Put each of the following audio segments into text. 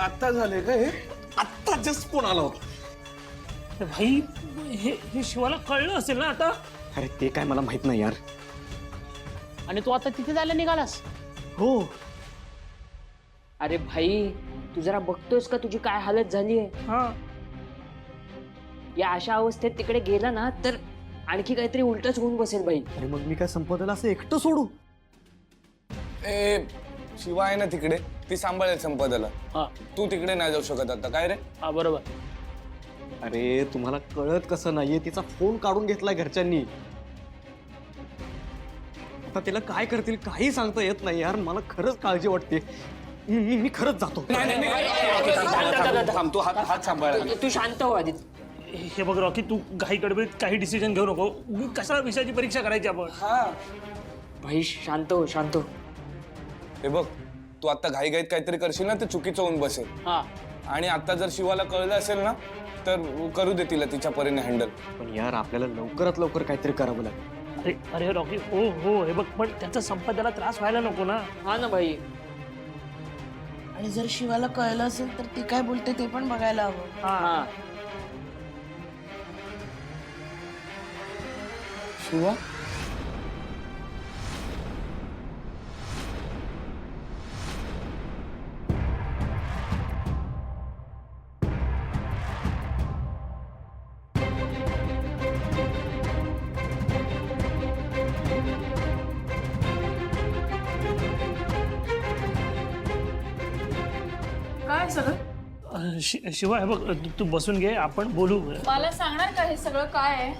आत्ता झाले का हे? आत्ता जस्ट फोन आला होता. भाई हे शिवाला कळलं असेल ना आता. अरे ते काय मला माहित नाही यार. आणि तू आता तिथे जायला निघालास? हो. अरे भाई तू जरा बघतोयस का तुझी काय हालत झाली आहे? हा या अशा अवस्थेत तिकडे गेला ना तर आणखी काहीतरी उलटच होऊन बसेल भाई. अरे मग मी काय संपदाला असं एकटं सोडू? ए शिवा आहे ना तिकडे, ती सांभाळेल संपदाला. हा तू तिकडे नाही जाऊ शकत आता. काय रे? हा बरोबर. अरे तुम्हाला कळत कसं नाहीये, तिचा फोन काढून घेतलाय घरच्यांनी. आता तिला काय करतील काही सांगता येत नाही यार. मला खरंच काळजी वाटते. मी खरंच जातो. थांब, तू हात सांभाळ. तू शांत हो आधी. हे बघ रॉकी, तू घाई गडबडीत काही डिसिजन घेऊ नको. कशा विषयाची परीक्षा करायची आपण? भाई शांत हो शांत हो. हे बघ, तू आता घाईघाईत काहीतरी करशील ना तर चुकीचं होऊन बसेल. हा आणि आता जर शिवाला कळलं असेल ना तर करू दे तिला तिच्या परीने हँडल. पण यार आपल्याला लवकरात लवकर काहीतरी करावं लागेल. अरे अरे रॉकी, हो हो हे बघ, पण त्याचा संपदाला त्रास व्हायला नको ना. हा ना भाई. आणि जर शिवाला कळलं असेल तर ती काय बोलते ते पण बघायला हवं. हा शिवा काय सगळं? शिवा हे बघ, तू बसून घे, आपण बोलू. मला सांगणार का हे सगळं काय आहे?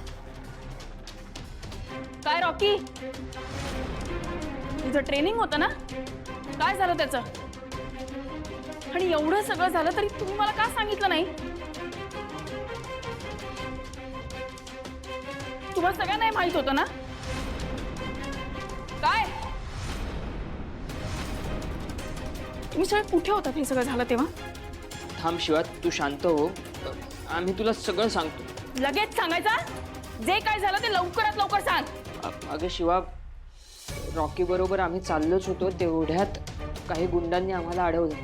काय रॉकी, तुझं ट्रेनिंग होतं ना, काय झालं त्याचं? आणि एवढं सगळं झालं तरी तुम्ही मला का सांगितलं नाही? तुम्हाला सगळ्यांना माहित होतं ना? काय तुम्ही सगळे कुठे होतात हे सगळं झालं तेव्हा? थांब शिवा, तू शांत हो. आम्ही तुला सगळं सांगतो. लगेच सांगायचा? जे काय झालं ते लवकरात लवकर सांग. अगं शिवा, रॉकी बरोबर आम्ही चाललोच होतो तेवढ्यात काही गुंडांनी आम्हाला अडवलं.